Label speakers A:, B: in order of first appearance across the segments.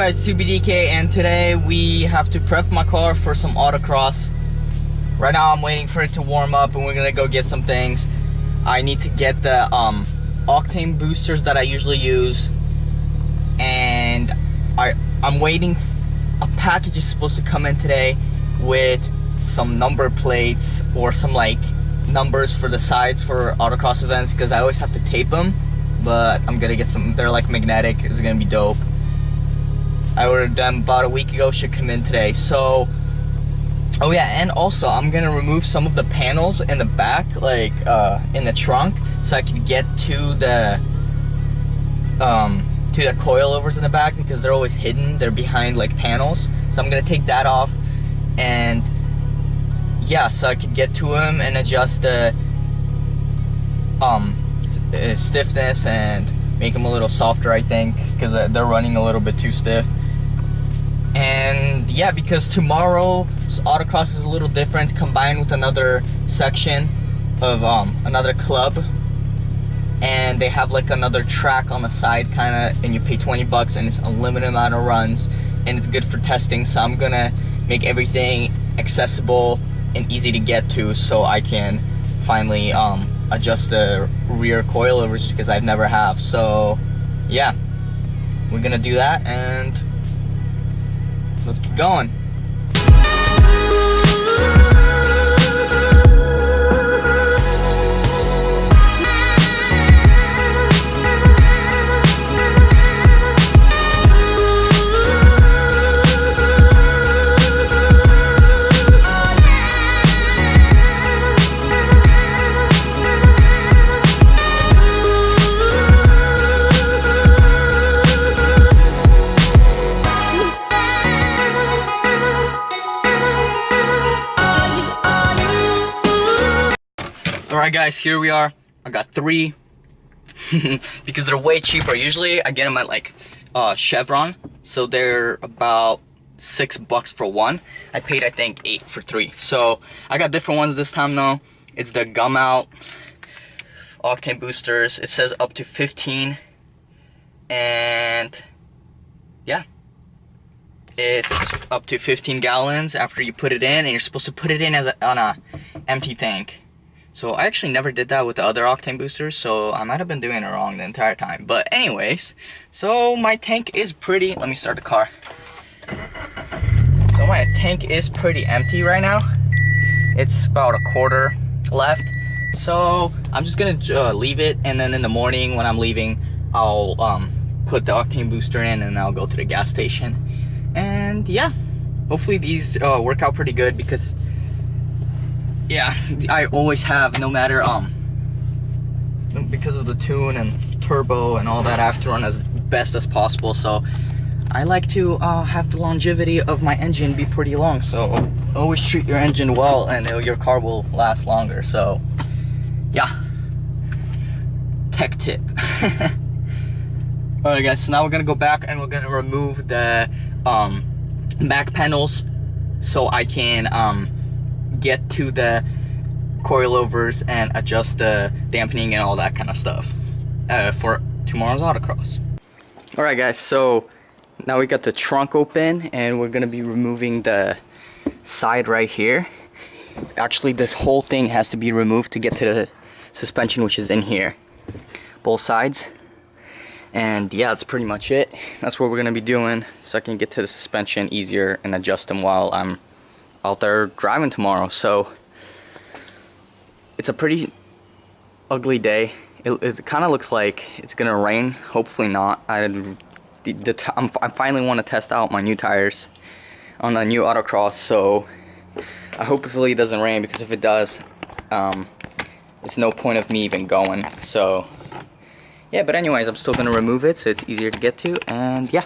A: guys, it's CBDK, and today we have to prep my car for some autocross. Right now I'm waiting for it to warm up and we're gonna go get some things. I need to get the octane boosters that I usually use, and I'm waiting. A package is supposed to come in today with some number plates or some like numbers for the sides for autocross events, because I always have to tape them, but I'm gonna get some. They're like magnetic. It's gonna be dope. I ordered them about a week ago, should come in today. So, oh yeah, and also I'm gonna remove some of the panels in the back, like in the trunk, so I can get to the coilovers in the back, because they're always hidden. They're behind like panels. So I'm gonna take that off, and yeah, so I can get to them and adjust the stiffness and make them a little softer, I think, because they're running a little bit too stiff. And yeah, because tomorrow's autocross is a little different, combined with another section of another club, and they have like another track on the side kind of, and you pay 20 bucks and it's a limited amount of runs, and it's good for testing. So I'm gonna make everything accessible and easy to get to, so I can finally adjust the rear coilovers, because I've never have. So yeah, we're gonna do that, and let's get going. Alright guys, here we are. I got 3 because they're way cheaper. Usually I get them at like Chevron, so they're about $6 for one. I paid I think 8 for 3. So I got different ones this time though. It's the gum out octane boosters. It says up to 15, and yeah, it's up to 15 gallons after you put it in, and you're supposed to put it in as on a empty tank. So I actually never did that with the other octane boosters, so I might have been doing it wrong the entire time. But anyways, so my tank is pretty, let me start the car. So my tank is pretty empty right now. It's about a quarter left. So I'm just gonna leave it, and then in the morning when I'm leaving, I'll put the octane booster in, and I'll go to the gas station. And yeah, hopefully these work out pretty good, because yeah, I always have, no matter because of the tune and turbo and all that, I have to run as best as possible. So I like to have the longevity of my engine be pretty long. So always treat your engine well, and your car will last longer. So yeah, tech tip. Alright guys, so now we're gonna go back and we're gonna remove the back panels, so I can get to the coilovers and adjust the dampening and all that kind of stuff for tomorrow's autocross. Alright guys, so now we got the trunk open, and we're gonna be removing the side right here. Actually, this whole thing has to be removed to get to the suspension, which is in here, both sides. And yeah, that's pretty much it. That's what we're gonna be doing, so I can get to the suspension easier and adjust them while I'm out there driving tomorrow. So it's a pretty ugly day. It kind of looks like it's gonna rain. Hopefully not. I finally want to test out my new tires on the new autocross, so I hope it really doesn't rain, because if it does, it's no point of me even going. So yeah, but anyways, I'm still gonna remove it so it's easier to get to. And yeah,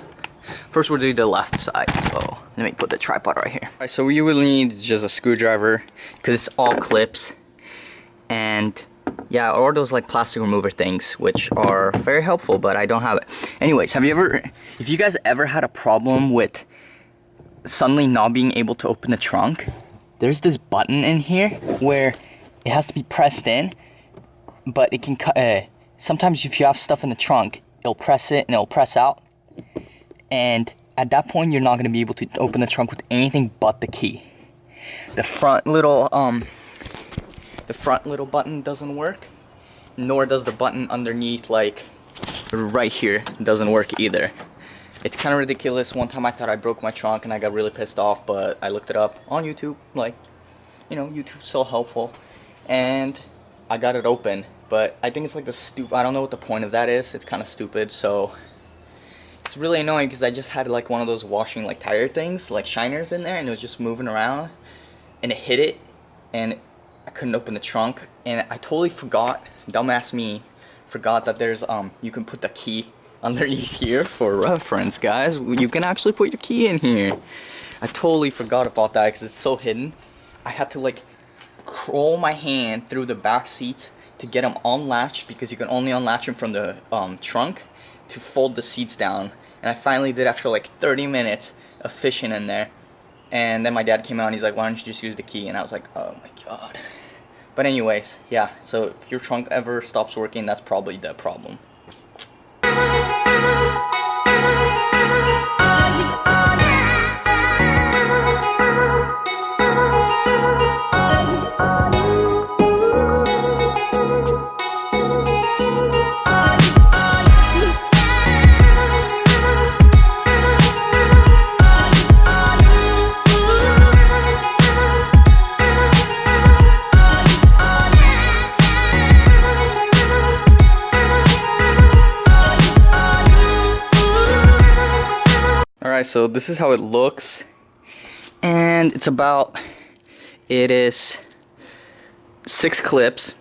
A: first we'll do the left side, so let me put the tripod right here. Alright, so you will need just a screwdriver, because it's all clips, and yeah, or those like plastic remover things, which are very helpful, but I don't have it. Anyways, if you guys ever had a problem with suddenly not being able to open the trunk, there's this button in here where it has to be pressed in, but it can sometimes if you have stuff in the trunk, it'll press it and it'll press out. And at that point you're not gonna be able to open the trunk with anything but the key. The front little button doesn't work, nor does the button underneath, like right here, doesn't work either. It's kind of ridiculous. One time I thought I broke my trunk and I got really pissed off, but I looked it up on YouTube, like, you know, YouTube's so helpful, and I got it open. But I think it's like I don't know what the point of that is. It's kind of stupid, so it's really annoying because I just had like one of those washing like tire things, like shiners in there, and it was just moving around, and it hit it, and I couldn't open the trunk, and I totally forgot, dumbass me, forgot that there's you can put the key underneath here. For reference, guys, you can actually put your key in here. I totally forgot about that because it's so hidden. I had to like crawl my hand through the back seats to get them unlatched, because you can only unlatch them from the trunk, to fold the seats down. And I finally did after like 30 minutes of fishing in there. And then my dad came out and he's like, why don't you just use the key? And I was like, oh my god. But anyways, yeah, so if your trunk ever stops working, that's probably the problem. Alright, so this is how it looks, and it is 6 clips,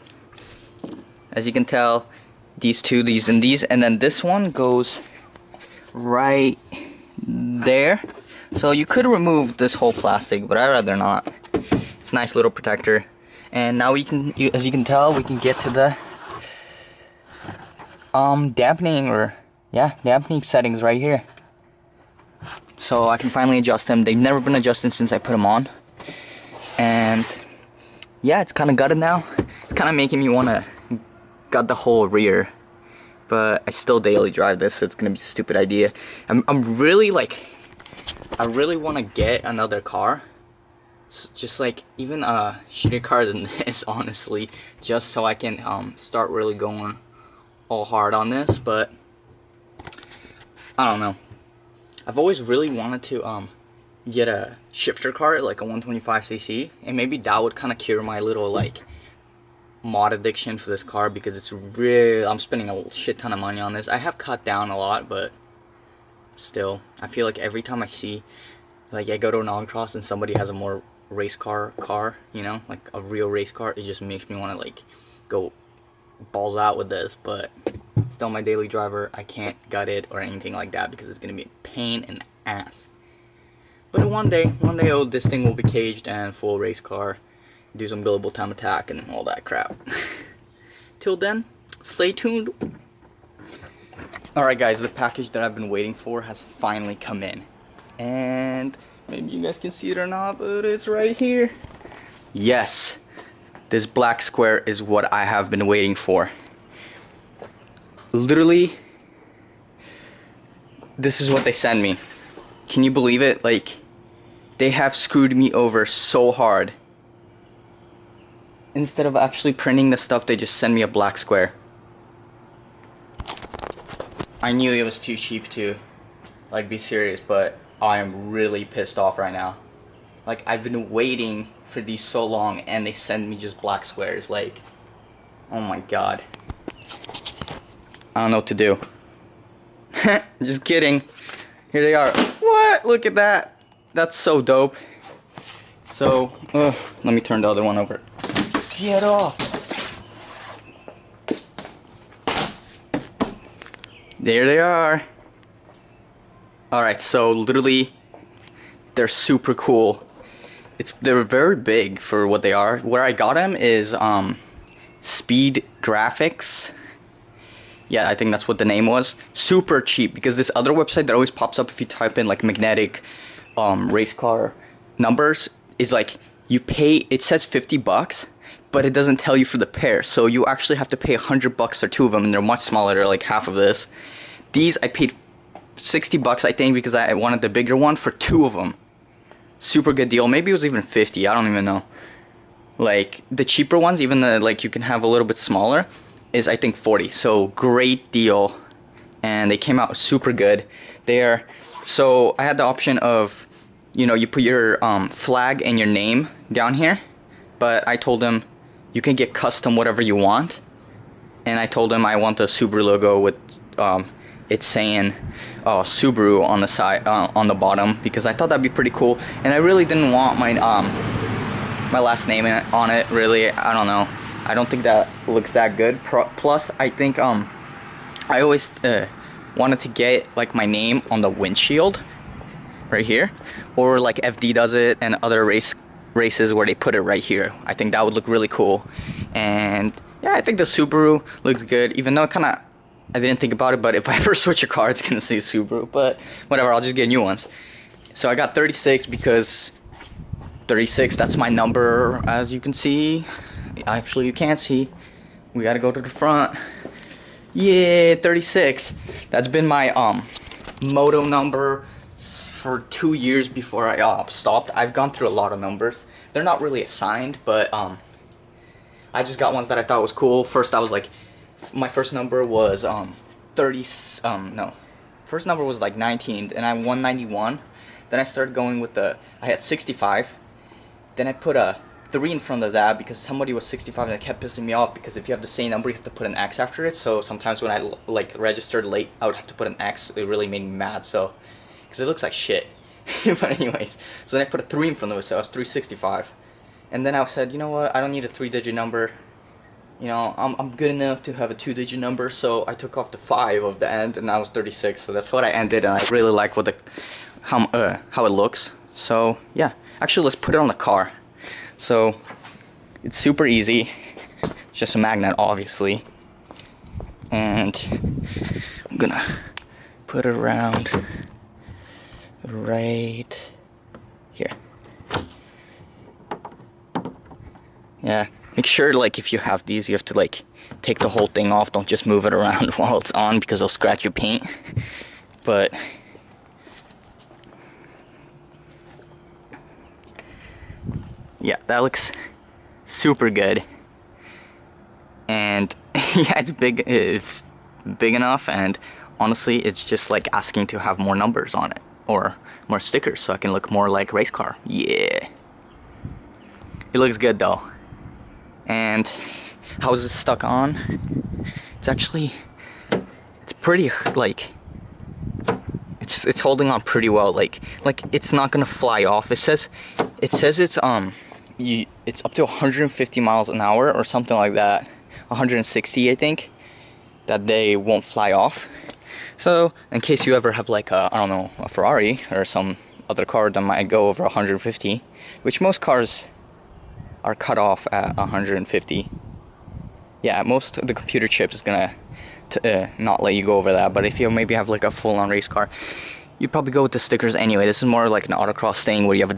A: as you can tell, these two, these and these, and then this one goes right there. So you could remove this whole plastic, but I'd rather not. It's a nice little protector. And now as you can tell, we can get to the dampening settings right here. So I can finally adjust them. They've never been adjusted since I put them on. And yeah, it's kind of gutted now. It's kind of making me want to gut the whole rear. But I still daily drive this, so it's going to be a stupid idea. I'm really like, I really want to get another car. So just like even a shittier car than this, honestly. Just so I can start really going all hard on this. But I don't know. I've always really wanted to get a shifter car, like a 125cc, and maybe that would kind of cure my little like mod addiction for this car, because it's really, I'm spending a shit ton of money on this. I have cut down a lot, but still, I feel like every time I see, like, I go to an autocross and somebody has a more race car, you know, like a real race car, it just makes me want to like go balls out with this. But still, my daily driver, I can't gut it or anything like that because it's gonna be a pain in the ass. But one day, this thing will be caged and full race car, do some billable time attack and all that crap. Till then, stay tuned. Alright guys, the package that I've been waiting for has finally come in. And maybe you guys can see it or not, but it's right here. Yes, this black square is what I have been waiting for. Literally, this is what they send me. Can you believe it? Like, they have screwed me over so hard. Instead of actually printing the stuff, they just send me a black square. I knew it was too cheap to like be serious, but I am really pissed off right now. Like, I've been waiting for these so long and they send me just black squares. Like, oh my god. I don't know what to do. Just kidding. Here they are. What? Look at that. That's so dope. So, let me turn the other one over. Get off. There they are. Alright, so literally, they're super cool. They're very big for what they are. Where I got them is Speed Graphics. Yeah, I think that's what the name was. Super cheap, because this other website that always pops up if you type in like magnetic race car numbers is like, you pay, it says 50 bucks, but it doesn't tell you for the pair. So you actually have to pay 100 bucks for 2 of them, and they're much smaller. They're like half of this. These I paid 60 bucks I think, because I wanted the bigger one for 2 of them. Super good deal. Maybe it was even 50, I don't even know. Like the cheaper ones, even the like you can have a little bit smaller, is I think 40. So great deal. And they came out super good. So I had the option of, you know, you put your flag and your name down here, but I told them you can get custom whatever you want. And I told them I want the Subaru logo with it's saying Subaru on the side, on the bottom, because I thought that'd be pretty cool. And I really didn't want my my last name on it, really. I don't know, I don't think that looks that good. Plus I think I always wanted to get like my name on the windshield right here, or like FD does it and other races where they put it right here. I think that would look really cool. And yeah, I think the Subaru looks good, even though it kind of, I didn't think about it, but if I ever switch a car, it's gonna say Subaru, but whatever, I'll just get new ones. So I got 36 because 36, that's my number, as you can see. Actually, you can't see. We gotta go to the front. Yeah, 36. That's been my moto number for 2 years before I stopped. I've gone through a lot of numbers. They're not really assigned, but I just got ones that I thought was cool. First, I was like, my first number was first number was like 19, and I won 191. Then I started going with I had 65. Then I put a 3 in front of that because somebody was 65 and it kept pissing me off, because if you have the same number you have to put an X after it. So sometimes when I like registered late, I would have to put an X. It really made me mad, so because it looks like shit. But anyways, so then I put a 3 in front of it, so I was 365. And then I said, you know what, I don't need a 3-digit number. You know, I'm good enough to have a 2-digit number, so I took off the 5 of the end, and I was 36. So that's what I ended, and I really like what how it looks. So yeah, actually let's put it on the car. So it's super easy, it's just a magnet obviously, and I'm gonna put it around right here. Yeah, make sure like if you have these, you have to like take the whole thing off. Don't just move it around while it's on, because it'll scratch your paint. But yeah, that looks super good. And yeah, it's big enough, and honestly it's just like asking to have more numbers on it or more stickers so I can look more like race car. Yeah, it looks good though. And how is it stuck on? It's actually, it's pretty like, it's holding on pretty well. Like it's not gonna fly off. It says it's it's up to 150 miles an hour or something like that, 160 I think, that they won't fly off. So in case you ever have like a, I don't know, a Ferrari or some other car that might go over 150, which most cars are cut off at 150. Yeah, most of the computer chips is gonna not let you go over that. But if you maybe have like a full-on race car, you'd probably go with the stickers anyway. This is more like an autocross thing where you have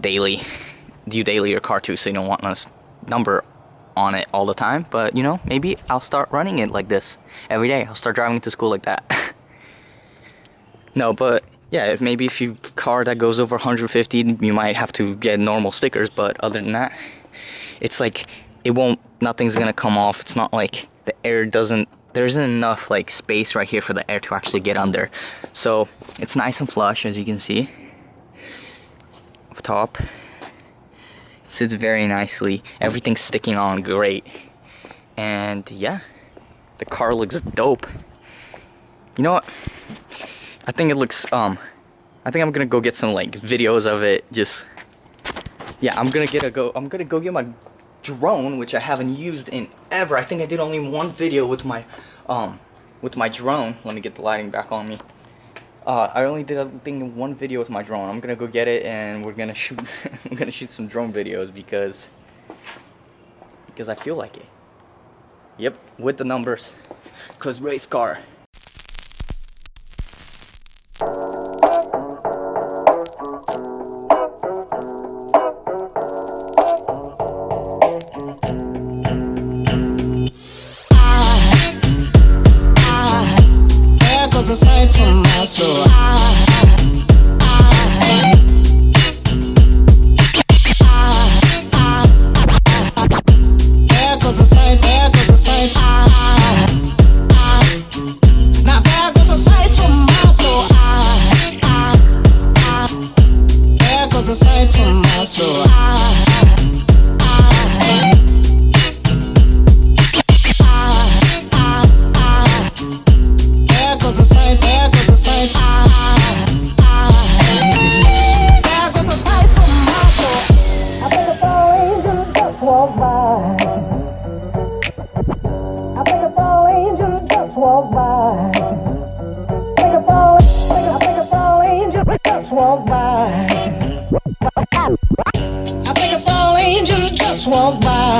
A: you daily your car too, so you don't want a number on it all the time. But you know, maybe I'll start running it like this every day. I'll start driving to school like that. No, but yeah, maybe if you car that goes over 150, you might have to get normal stickers. But other than that, it's like nothing's gonna come off. It's not like the air there isn't enough like space right here for the air to actually get under. So it's nice and flush, as you can see up top. It sits very nicely. Everything's sticking on great. And yeah, the car looks dope. You know what? I think it looks I think I'm gonna go get some like videos of it. Just yeah, I'm gonna go get my drone, which I haven't used in ever. I think I did only one video with my drone. Let me get the lighting back on me. I only did one video with my drone. I'm gonna go get it, and we're gonna shoot I'm gonna shoot some drone videos because I feel like it. Yep, with the numbers, cause race car.
B: Aside from my soul, was a sight for my soul. There goes a sight, there goes a sight. There goes a sight for my soul. I think a tall angel just walked by. I think a tall angel just walked by. I think a tall angel just walked by. I think a tall angel just walked by.